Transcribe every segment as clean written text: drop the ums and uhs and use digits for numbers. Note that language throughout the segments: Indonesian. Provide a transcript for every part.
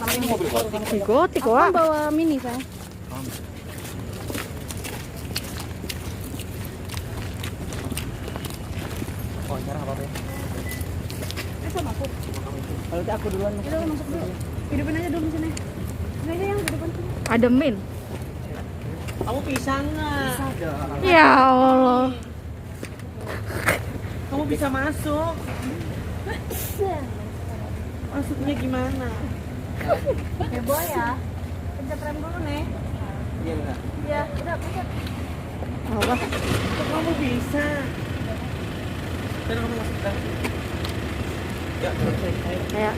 Gotik Aku kok. bawa mini sayang. Oh, sekarang apa ya? Sama aku. Kalau aku duluan. Udah masuk dulu. Hidupin aja dulu di sini. Ini aja yang di depan sini. Ademin. Kamu pisang nggak? Ya Allah. Kamu bisa masuk. Masuknya gimana? Heboh ya. Pencet rem dulu nih. Iya enggak? Iya, udah pencet. Apa? Kok kamu bisa? Dan kamu masuk ke dalam. Ya, selesai. Ayo. Kayak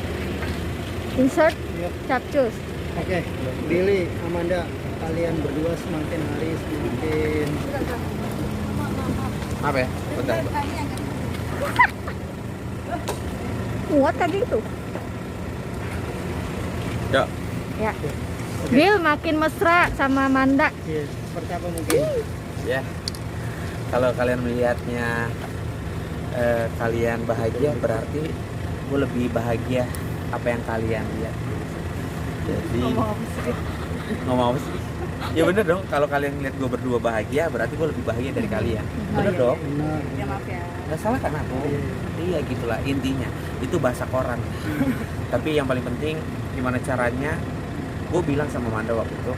insert Iya. capcus. Oke, Billy, Amanda, kalian berdua semakin hari semakin Apa ya? Bentar. Muat kayak gitu. Ya. Ya. Bill makin mesra sama Manda. ya, seperti apa mungkin? Ya. Kalau kalian melihatnya kalian bahagia, berarti gue lebih bahagia apa yang kalian lihat. Jadi ngomong apa sih? Ya bener dong, kalau kalian lihat gue berdua bahagia, berarti gue lebih bahagia dari kalian. Bener dong? Benar. Ya maaf ya. Gak salah kan aku? Iya gitulah intinya. Itu bahasa koran. Tapi yang paling penting gimana caranya? Gue bilang sama Manda waktu itu,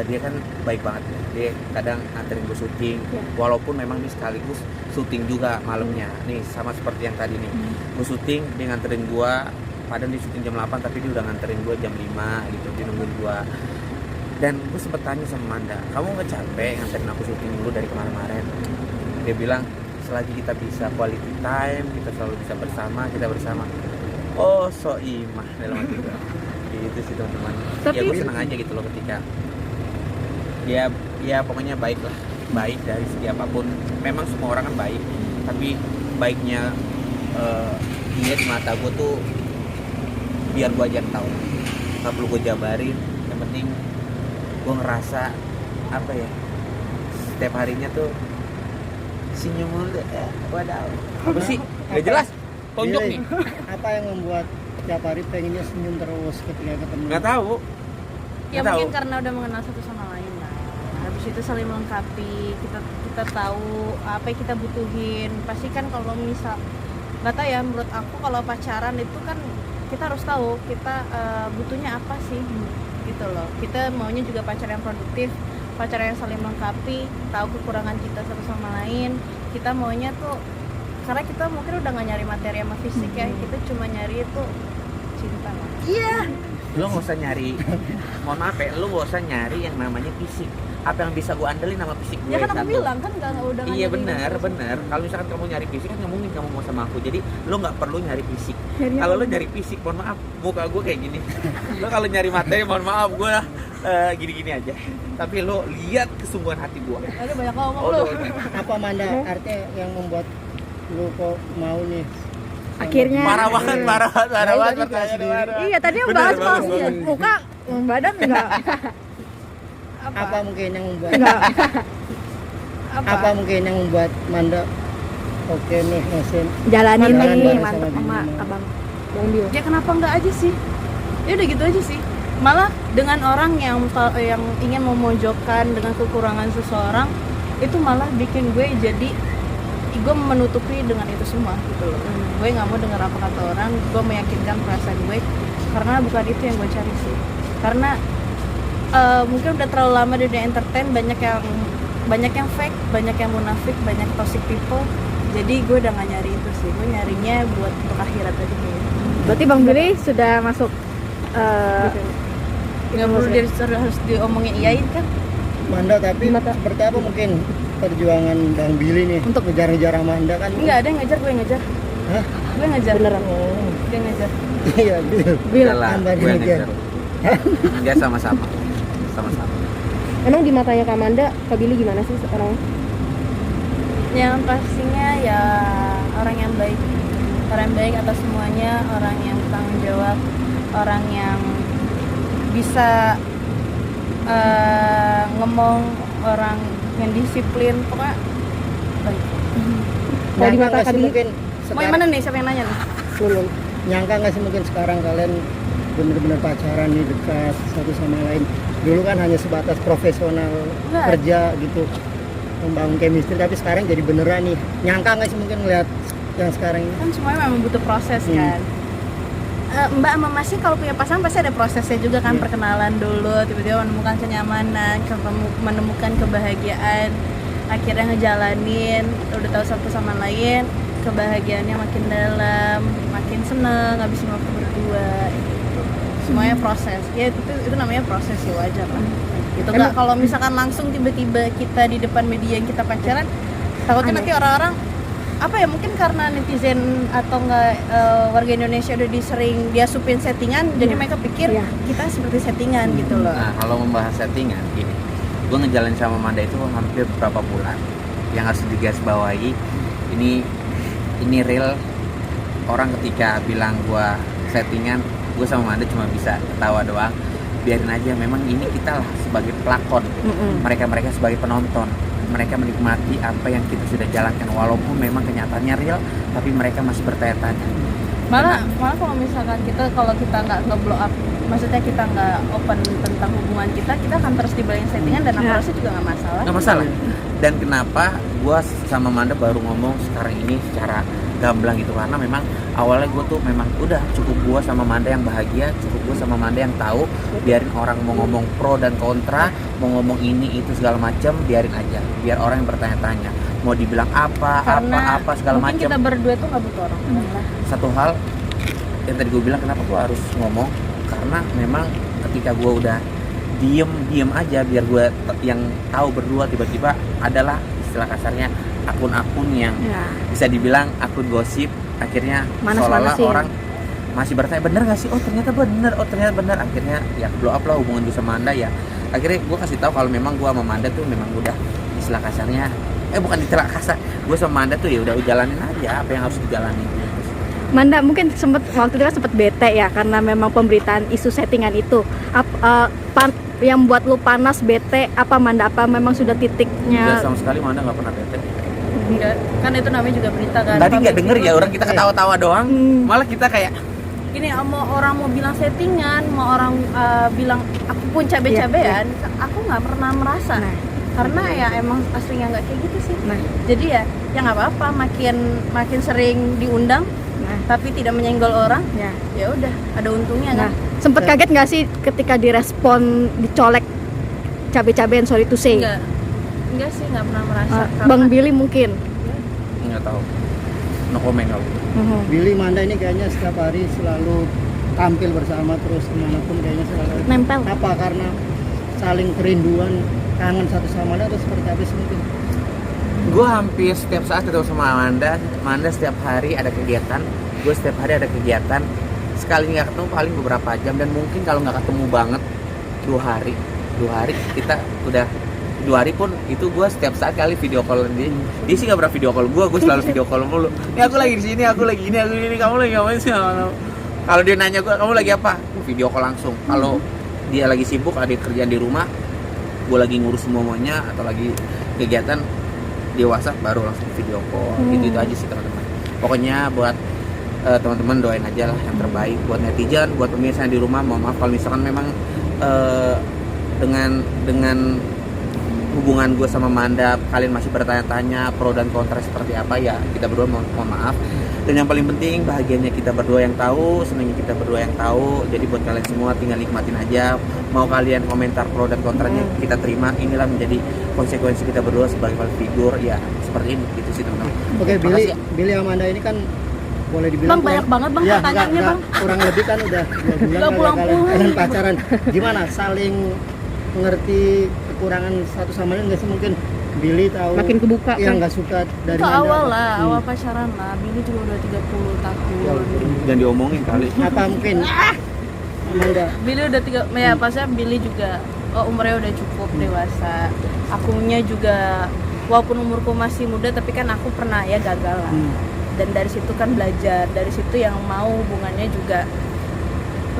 dia kan baik banget. Dia kadang anterin gue syuting, walaupun memang dia sekaligus syuting juga malamnya. Nih sama seperti yang tadi nih. Gue syuting, dia nganterin gue. Padahal dia syuting jam 8, tapi dia udah nganterin gue jam 5 gitu. Dia nungguin gue. Dan gue sempet tanya sama Manda, kamu gak capek nganterin aku syuting dulu dari kemarin-kemarin? Dia bilang, selagi kita bisa quality time, kita selalu bisa bersama, kita bersama. Oh, so imah dalam hati gue. Gitu sih teman-teman. Tapi- Ya gue senang aja gitu loh ketika ya pokoknya baik lah, baik dari segi apapun. Memang semua orang kan baik, tapi baiknya dia di mata gue tuh biar gue aja yang tahu, nggak perlu gue jabarin. Yang penting gue ngerasa apa ya, setiap harinya tuh senyum mulu. Wadaw, apa sih? Gak jelas, tonjok Billy, nih. apa yang membuat tiap hari pengennya senyum terus ketika ketemu? Nggak tahu. Ya Nggak tahu. mungkin karena udah mengenal satu sama lain lah. Habis itu saling melengkapi. Kita tahu apa yang kita butuhin. Pasti kan kalau misal nggak tahu ya, menurut aku kalau pacaran itu kan kita harus tahu kita butuhnya apa sih gitu loh. Kita maunya juga pacar yang produktif, pacar yang saling melengkapi, tahu kekurangan kita satu sama lain. Kita maunya tuh karena kita mungkin udah nggak nyari materi sama fisik ya, kita cuma nyari itu cinta lah. Iya. Lo nggak usah nyari, mohon maaf ya, lo nggak usah nyari yang namanya fisik. Apa yang bisa gue andelin sama fisik gue? Ya kan aku satu. bilang kan udah nggak Iya nyari benar, fisik. benar. Kalau misalkan kamu nyari fisik kan nggak mungkin kamu mau sama aku. Jadi lo nggak perlu nyari fisik. Kalau lo nyari fisik, mohon maaf, muka gue kayak gini. Lo kalau nyari materi, mohon maaf, gue gini-gini aja. Tapi lo lihat kesungguhan hati gue. Aduh banyak ngomong Oh, lu. Apa Amanda artinya yang membuat lu kok mau nih? Akhirnya. Parah banget, parah banget, parah Nah, banget. itu pertanyaan sendiri. parah. Iya, tadi yang Bener, bahas bagus, mau bagus. muka, badan enggak. Apa mungkin yang membuat Enggak. apa mungkin yang membuat Manda oke nih ngasih Jalanin Jalan nih bareng mantap sama sama Bima. Abang Bang Bill. Ya kenapa enggak aja sih? Ya udah gitu aja sih. Malah dengan orang yang ingin memojokkan dengan kekurangan seseorang, itu malah bikin gue jadi gue menutupi dengan itu semua gitu loh. Gue nggak mau dengar apa kata orang, gue meyakinkan perasaan gue karena bukan itu yang gue cari sih. Karena mungkin udah terlalu lama di dunia entertain, banyak yang fake, banyak yang munafik, banyak toxic people. Jadi gue udah gak nyari itu sih, gue nyarinya buat untuk akhirat aja nih. Berarti Bang Billy sudah masuk Nggak perlu harus diomongin iyain kan? Manda, tapi seperti apa mungkin perjuangan Bang Billy nih Untuk ngejar-ngejar Amanda kan? Enggak ada yang ngejar, gue yang ngejar. Hah? Gue yang ngejar. beneran. Dia yang ngejar. Iya, Bill. Bill, Udah lah, Tambah gue yang dikejar. ngejar. Dia sama-sama. Sama-sama. emang di matanya Kak Amanda, Kak Billy gimana sih orangnya? Yang pastinya ya orang yang baik. Orang yang baik atas semuanya, orang yang bertanggung jawab, orang yang bisa ngomong, orang yang disiplin, pokoknya baik. Kalau di Nyangka mata nggak Kak sih Billy? mungkin Mau yang mana nih? Siapa yang nanya nih? Belum. nyangka nggak sih mungkin sekarang kalian benar-benar pacaran nih, dekat satu sama lain. Dulu kan hanya sebatas profesional Enggak. kerja gitu, membangun chemistry, tapi sekarang jadi beneran nih. Nyangka nggak sih mungkin ngeliat yang sekarang ini? Kan semuanya memang butuh proses kan. Mbak sama Mas sih kalau punya pasangan pasti ada prosesnya juga kan, Iya. perkenalan dulu, tiba-tiba menemukan kenyamanan, menemukan kebahagiaan, akhirnya ngejalanin, udah tahu satu sama lain, kebahagiaannya makin dalam, makin seneng, ngabisin waktu berdua, gitu. Semuanya proses, ya itu namanya proses, ya wajar lah. Gitu nggak kalau misalkan langsung tiba-tiba kita di depan media yang kita pacaran, takutnya nanti orang-orang apa ya, mungkin karena netizen atau enggak warga Indonesia udah disering dia supin settingan, jadi mereka pikir kita seperti settingan gitu loh. Nah, kalau membahas settingan gini, gue ngejalanin sama Manda itu hampir berapa bulan. Yang harus digarisbawahi, ini real. Orang ketika bilang gue settingan, gue sama Manda cuma bisa ketawa doang. Biarin aja, memang ini kita lah sebagai pelakon, mereka sebagai penonton. Mereka menikmati apa yang kita sudah jalankan, walaupun memang kenyataannya real, tapi mereka masih bertanya-tanya. Malah kalau misalkan kalau kita nggak nge-blow up, maksudnya kita nggak open tentang hubungan kita akan terus dibayangin settingan, dan aku rasa juga nggak masalah. Nggak masalah. Dan kenapa gue sama Manda baru ngomong sekarang ini secara gamblang gitu, karena memang awalnya gue tuh memang udah cukup gue sama Manda yang bahagia, cukup gue sama Manda yang tahu, biarin orang mau ngomong pro dan kontra, mau ngomong ini itu segala macam, biarin aja, biar orang yang bertanya-tanya mau dibilang apa segala mungkin macam. kita berdua tuh nggak butuh orang. Satu hal yang tadi gue bilang, kenapa gue harus ngomong, karena memang ketika gue udah diem aja, biar gue yang tahu berdua, tiba-tiba adalah istilah kasarnya akun-akun yang bisa dibilang akun gosip, akhirnya seolah-olah orang masih bertanya bener gak sih, oh ternyata bener, akhirnya ya blow up lah hubungan gue sama Manda. Ya akhirnya gue kasih tahu kalau memang gue sama Manda tuh memang udah istilah kasarnya, bukan istilah kasar, gue sama Manda tuh ya udah jalanin aja apa yang harus dijalani. Manda mungkin waktu itu kan sempet bete ya karena memang pemberitaan isu settingan itu. Yang buat lu panas bete apa, Manda? Apa memang sudah titiknya? Enggak, sama sekali Manda nggak pernah bete. Enggak, kan itu namanya juga berita kan. Tadi nggak denger ya, orang kita ketawa-tawa doang, malah kita kayak gini, mau orang mau bilang settingan, mau orang bilang aku pun cabe-cabean, aku nggak pernah merasa. Karena ya emang aslinya nggak kayak gitu sih. Jadi ya nggak apa-apa, makin sering diundang, tapi tidak menyenggol orang, ya udah ada untungnya kan. Sempet kaget nggak sih ketika direspon dicolek cabe-cabean, sorry to say? Enggak sih, nggak pernah merasa. Bang Billy mungkin? nggak tahu, no comment kalau gitu. Billy Manda ini kayaknya setiap hari selalu tampil bersama, terus dimanapun kayaknya selalu Nempel. Apa karena saling kerinduan, kangen satu sama lain, atau seperti apa sih mungkin? Gue hampir setiap saat ketemu sama Manda setiap hari ada kegiatan, gue setiap hari ada kegiatan. Sekali nggak ketemu paling beberapa jam, dan mungkin kalau nggak ketemu banget 2 hari kita udah 2 hari pun itu gue setiap saat kali video call dia sih nggak pernah video call gue selalu video call mulu. Ini aku lagi di sini, aku lagi ini, kamu lagi ngapain sih? Kalau dia nanya gue kamu lagi apa, video call langsung. Kalau dia lagi sibuk ada kerjaan di rumah, gue lagi ngurus semuanya atau lagi kegiatan di WhatsApp, baru langsung video call. Gitu aja sih teman-teman. Pokoknya buat teman-teman doain aja lah yang terbaik buat netizen, buat pemirsa yang di rumah. Mohon maaf kalau misalkan memang dengan hubungan gue sama Manda kalian masih bertanya-tanya pro dan kontra seperti apa, ya kita berdua mohon maaf. Dan yang paling penting bahagianya kita berdua yang tahu, senangnya kita berdua yang tahu. Jadi buat kalian semua tinggal nikmatin aja. Mau kalian komentar pro dan kontranya kita terima. Inilah menjadi konsekuensi kita berdua sebagai public figure, ya seperti ini gitu sih teman-teman. Oke, Billy Amanda ini kan boleh dibilang Bang, banyak banget Bang pertanyaannya Bang. Kurang lebih kan udah 2 bulan Nggak pulang-pulang. kalian pacaran. Gimana saling mengerti kekurangan satu sama lain nggak sih? Mungkin Billy tahu Makin kebuka yang kan? nggak suka dari Itu Manda awal apa? lah, awal pacaran lah. Billy juga udah 30 tahun. Jangan diomongin kali. Apa mungkin Amanda? Billy udah ya pasnya Billy juga umurnya udah cukup dewasa. Akunya juga walaupun umurku masih muda, tapi kan aku pernah ya gagal lah. Dan dari situ kan belajar, dari situ yang mau hubungannya juga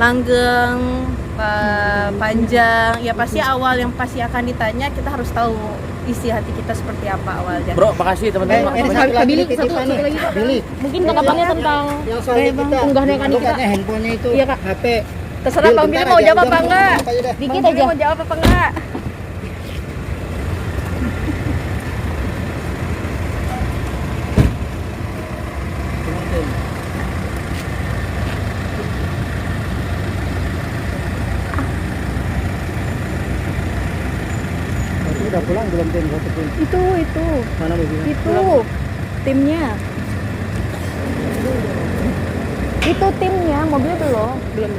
langgeng, panjang. Ya pasti awal yang pasti akan ditanya, kita harus tahu isi hati kita seperti apa awalnya. Bro, makasih teman-teman. Kak Billy, satu lagi Pak. Billy, Mungkin tanggapannya tentang yang soalnya kita unggahnya kan kita. katanya handphonenya itu Iya, Kak. HP Terserah Bil, Bang bentar Billy mau aja, jawab udah apa mau enggak? apa aja deh. Bang Dikit Billy aja. mau jawab apa enggak? Berarti udah pulang belum tim satu tim? Itu. Mana mobilnya? Itu timnya. Itu timnya, mobilnya belum. Belum.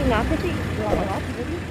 Ini apa sih? Lama banget.